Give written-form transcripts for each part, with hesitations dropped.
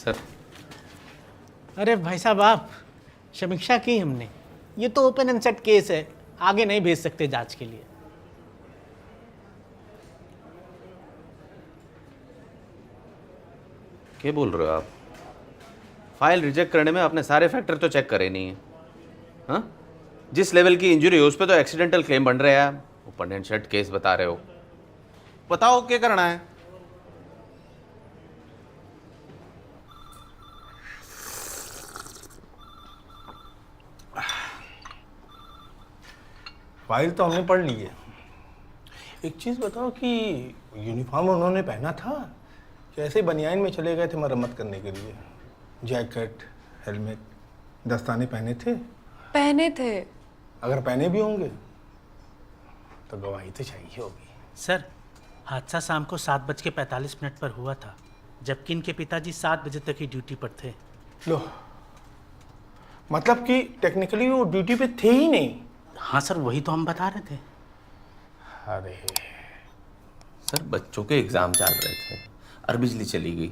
Sir. अरे भाई साहब, आप समीक्षा की हमने, ये तो ओपन एंड शट केस है, आगे नहीं भेज सकते जांच के लिए। क्या बोल रहे हो आप? फाइल रिजेक्ट करने में आपने सारे फैक्टर तो चेक करे नहीं है। हाँ, जिस लेवल की इंजरी है उस पर तो एक्सीडेंटल क्लेम बन रहे हैं, ओपन एंड शट केस बता रहे हो। बताओ क्या करना है? फाइल तो हमने पढ़ ली है। एक चीज़ बताओ कि यूनिफॉर्म उन्होंने पहना था कि ऐसे ही बनियान में चले गए थे मरम्मत करने के लिए? जैकेट, हेलमेट, दस्ताने पहने थे? पहने थे। अगर पहने भी होंगे तो गवाही तो चाहिए होगी। सर, हादसा शाम को 7:45 पर हुआ था, जबकि इनके पिताजी 7 बजे तक ही ड्यूटी पर थे। लो, मतलब कि टेक्निकली वो ड्यूटी पे थे ही नहीं। हाँ सर, वही तो हम बता रहे थे। अरे सर, बच्चों के एग्जाम चल रहे थे और बिजली चली गई।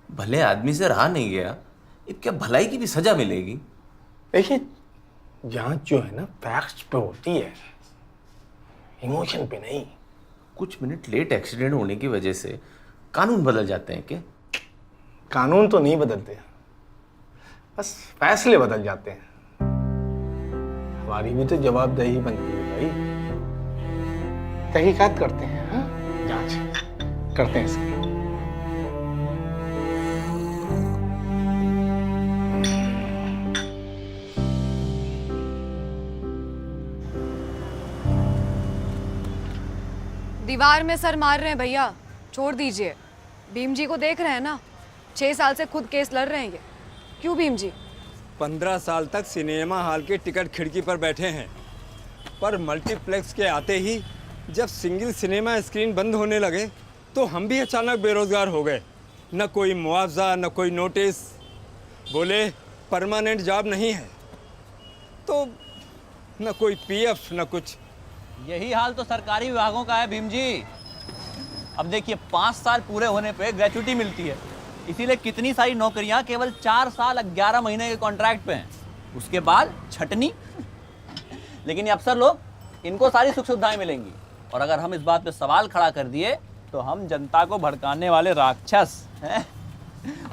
भले आदमी से रहा नहीं गया, अब क्या भलाई की भी सजा मिलेगी? देखिए, जांच जो है ना फैक्ट्स पे होती है, इमोशन पे नहीं। कुछ मिनट लेट एक्सीडेंट होने की वजह से कानून बदल जाते हैं क्या? कानून तो नहीं बदलते, बस फैसले बदल जाते हैं। हमारी भी तो जवाबदेही बनती है भाई। तहकीकात करते हैं, हाँ? जांच करते हैं इसकी। दीवार में सर मार रहे हैं भैया, छोड़ दीजिए। भीम जी को देख रहे हैं ना, 6 साल से खुद केस लड़ रहे हैं ये। क्यों भीम जी? 15 साल तक सिनेमा हॉल के टिकट खिड़की पर बैठे हैं, पर मल्टीप्लेक्स के आते ही जब सिंगल सिनेमा स्क्रीन बंद होने लगे तो हम भी अचानक बेरोजगार हो गए। न कोई मुआवजा, न कोई नोटिस। बोले परमानेंट जॉब नहीं है, तो न कोई पीएफ न कुछ। यही हाल तो सरकारी विभागों का है भीम जी। अब देखिए, 5 साल पूरे होने पे ग्रेच्युटी मिलती है, इसीलिए कितनी सारी नौकरियां केवल 4 साल 11 महीने के कॉन्ट्रैक्ट पे हैं। उसके बाद छटनी। लेकिन ये अफसर लोग, इनको सारी सुख सुविधाएं मिलेंगी, और अगर हम इस बात पे सवाल खड़ा कर दिए तो हम जनता को भड़काने वाले राक्षस हैं।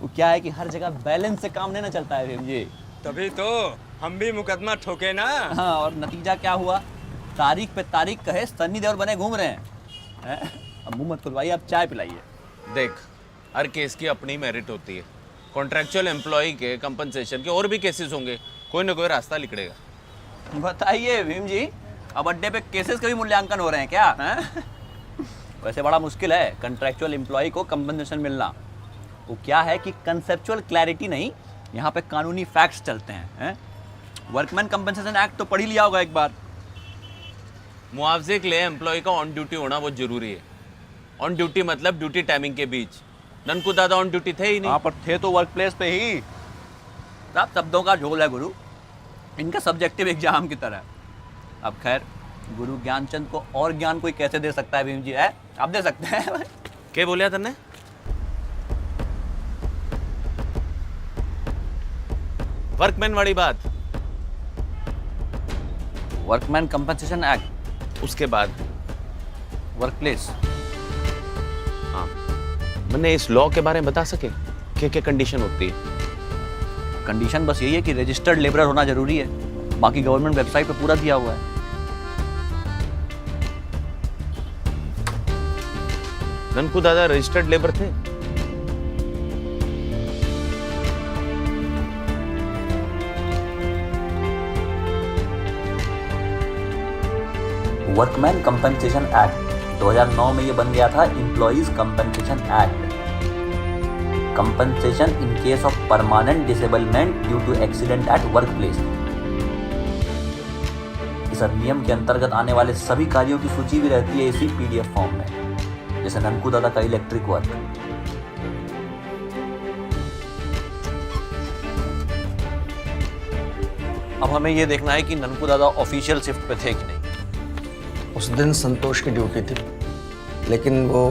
वो क्या है कि हर जगह बैलेंस से काम नहीं ना चलता है भीम जी। तभी तो हम भी मुकदमा ठोके ना। हाँ, और नतीजा क्या हुआ? तारीख पे तारीख कहे सन्नी देओल बने घूम रहे हैं। अब मुंह मत खुलवाइए, आप चाय पिलाइए। देख, हर केस की अपनी मेरिट होती है। कॉन्ट्रैक्चुअल एम्प्लॉय के कंपनसेशन के और भी केसेस होंगे, कोई ना कोई रास्ता निकलेगा। बताइए भीम जी, अब अड्डे पे केसेस का भी मूल्यांकन हो रहे हैं क्या? हैं? वैसे बड़ा मुश्किल है कॉन्ट्रैक्चुअल एम्प्लॉय को कंपनसेशन मिलना। वो क्या है कि कंसेप्चुअल क्लैरिटी नहीं, यहाँ पे कानूनी फैक्ट्स चलते हैं। वर्कमैन कंपनसेशन एक्ट तो पढ़ ही लिया होगा एक बार। मुआवजे के लिए एम्प्लॉय का ऑन ड्यूटी होना बहुत जरूरी है। ऑन ड्यूटी मतलब ड्यूटी टाइमिंग के बीच। ननकू दादा ऑन ड्यूटी थे ही नहीं। हाँ, पर थे तो वर्क प्लेस पे ही। सब शब्दों का झोल है गुरु, इनका सब्जेक्टिव एग्जाम की तरह। अब खैर, गुरु ज्ञानचंद को और ज्ञान कोई कैसे दे सकता है भीम जी? है, आप दे सकते हैं। क्या बोलिया तुमने? वर्कमैन वाली बात। वर्कमैन कंपनसेशन एक्ट, उसके बाद वर्क प्लेस। हाँ, मैंने इस लॉ के बारे में बता सके क्या कंडीशन होती है? कंडीशन बस यही है कि रजिस्टर्ड लेबरर होना जरूरी है, बाकी गवर्नमेंट वेबसाइट पे पूरा दिया हुआ है। ननकू दादा रजिस्टर्ड लेबर थे? वर्कमैन कंपनसेशन एक्ट 2009 में ये बन गया था employees compensation act. Compensation in case of permanent disablement due to accident at work place. इस अधिनियम के अंतर्गत आने वाले सभी कार्यों की सूची भी रहती है इसी पीडीएफ फॉर्म में, जैसे ननकू दादा का इलेक्ट्रिक वर्क। अब हमें ये देखना है कि ननकू दादा ऑफिशियल शिफ्ट पे थे कि नहीं। उस दिन संतोष की ड्यूटी थी, लेकिन वो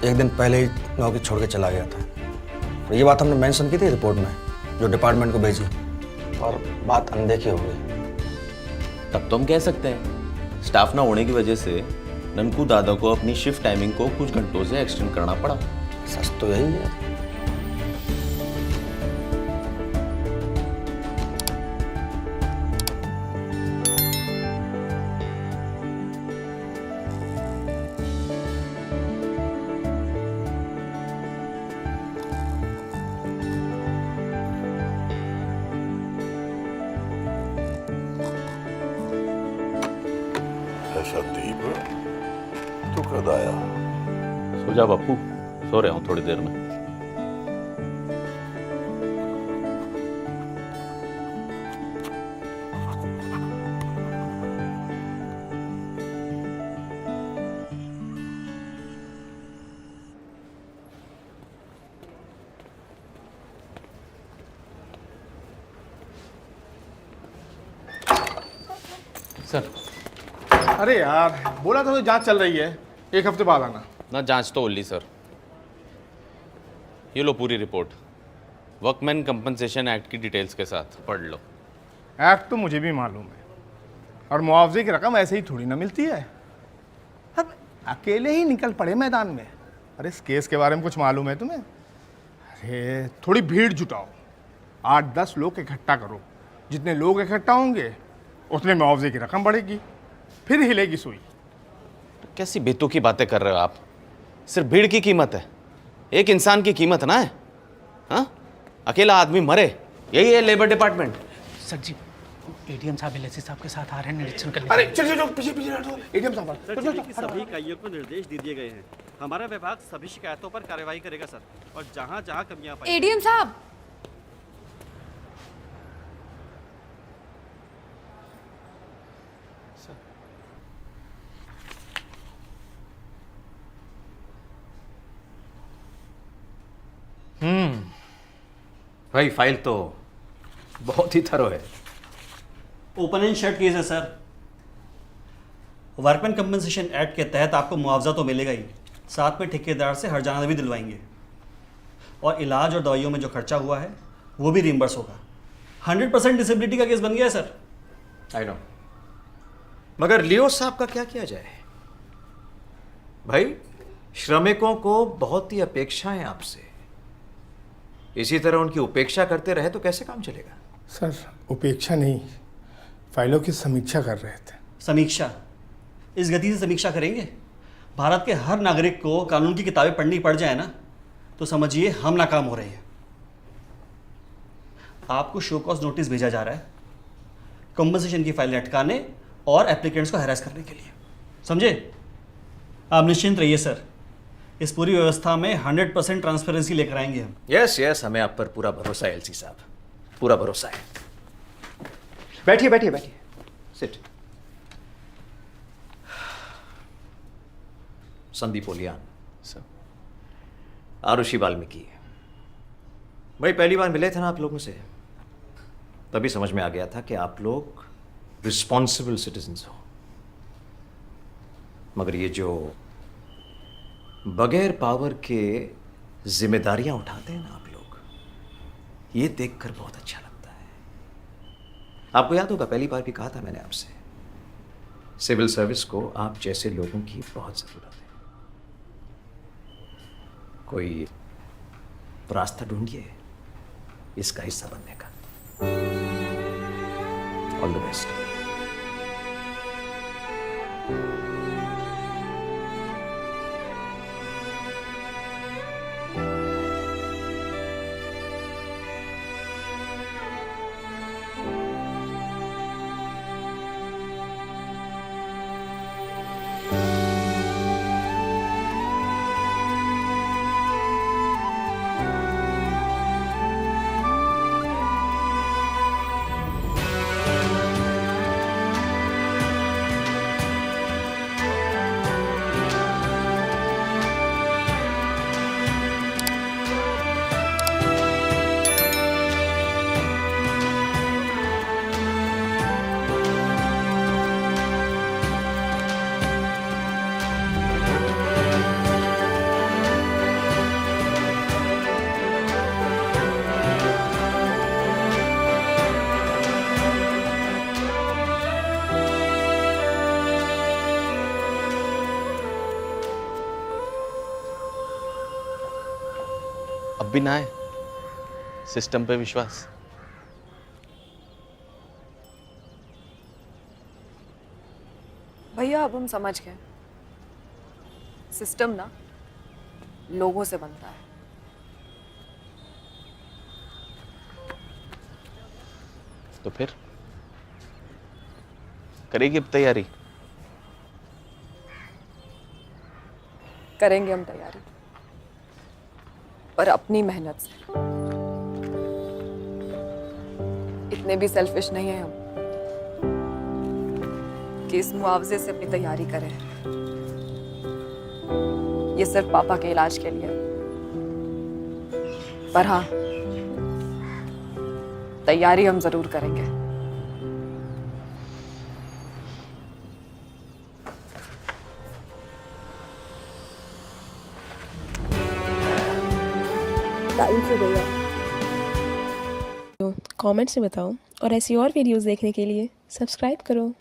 एक दिन पहले ही नौकरी छोड़ के चला गया था। और ये बात हमने मेंशन की थी रिपोर्ट में जो डिपार्टमेंट को भेजी, और बात अनदेखी हो गई। तब तो हम कह सकते हैं स्टाफ ना होने की वजह से ननकू दादा को अपनी शिफ्ट टाइमिंग को कुछ घंटों से एक्सटेंड करना पड़ा। सच तो यही है। संदीप तू कद आया? सो जा बापू, सो रहा हूँ थोड़ी देर में। सर अरे यार, बोला था तो जांच चल रही है, 1 हफ्ते बाद आना। ना जांच तो ओली सर। ये लो पूरी रिपोर्ट, वर्कमैन कंपनसेशन एक्ट की डिटेल्स के साथ पढ़ लो। एक्ट तो मुझे भी मालूम है, और मुआवजे की रकम ऐसे ही थोड़ी ना मिलती है। अब अकेले ही निकल पड़े मैदान में। अरे इस केस के बारे में कुछ मालूम है तुम्हें? अरे थोड़ी भीड़ जुटाओ, 8-10 लोग इकट्ठा करो। जितने लोग इकट्ठा होंगे उतने मुआवजे की रकम बढ़ेगी, फिर हिलेगी सुई। कैसी बेतुकी बातें कर रहे हो आप? सिर्फ भीड़ की कीमत है, एक इंसान की कीमत ना है। हाँ, अकेला आदमी मरे, यही है लेबर डिपार्टमेंट। सर जी, एडीएम साहब एलएसी साहब के साथ आ रहे हैं निरीक्षण करने। अरे चल चल पीछे पीछे हटो, एडीएम साहब। सर, जिले की सभी इकाइयों को निर्देश दे दिए गए हैं। हमारा विभाग सभी शिकायतों पर कार्रवाई करेगा सर, और जहां जहां कमियां पाई। एडीएम साहब, भाई फाइल तो बहुत ही थरो है। ओपन एंड शट केस है सर। वर्कमैन कंपनसेशन एक्ट के तहत आपको मुआवजा तो मिलेगा ही, साथ में ठेकेदार से हर्जाना भी दिलवाएंगे, और इलाज और दवाइयों में जो खर्चा हुआ है वो भी रिम्बर्स होगा। 100% डिसेबिलिटी का केस बन गया है सर। आई नो, मगर लियो साहब का क्या किया जाए भाई? श्रमिकों को बहुत ही अपेक्षाएं आपसे, इसी तरह उनकी उपेक्षा करते रहे तो कैसे काम चलेगा? सर उपेक्षा नहीं, फाइलों की समीक्षा कर रहे थे। समीक्षा? इस गति से समीक्षा करेंगे? भारत के हर नागरिक को कानून की किताबें पढ़नी पड़ जाए ना, तो समझिए हम नाकाम हो रहे हैं। आपको शो कॉज नोटिस भेजा जा रहा है कंपनसेशन की फाइलें अटकाने और एप्लीकेंट्स को हैरेस करने के लिए, समझे? आप निश्चिंत रहिए सर, इस पूरी व्यवस्था में 100% ट्रांसपेरेंसी लेकर आएंगे हम। यस, हमें आप पर पूरा भरोसा है एलसी साहब, पूरा भरोसा है। बैठिए बैठिए बैठिए, सिट। संदीप ओलियान सर। आरुषि वाल्मीकि। भाई पहली बार मिले थे ना आप लोगों से, तभी समझ में आ गया था कि आप लोग रिस्पॉन्सिबल सिटीजन्स हो। मगर ये जो बगैर पावर के जिम्मेदारियां उठाते हैं ना आप लोग, ये देखकर बहुत अच्छा लगता है। आपको याद होगा पहली बार भी कहा था मैंने आपसे, सिविल सर्विस को आप जैसे लोगों की बहुत जरूरत है। कोई रास्ता ढूंढिए इसका हिस्सा बनने का। All the best. अब भी ना है सिस्टम पे विश्वास? भैया अब हम समझ गए, सिस्टम ना लोगों से बनता है। तो फिर करेगी अब तैयारी? करेंगे हम तैयारी, पर अपनी मेहनत से। इतने भी सेल्फिश नहीं है हम कि इस मुआवजे से अपनी तैयारी करें। ये सिर्फ पापा के इलाज के लिए, पर हाँ, तैयारी हम जरूर करेंगे। थैंक यू भैया। कमेंट्स में बताओ और ऐसी और वीडियोस देखने के लिए सब्सक्राइब करो।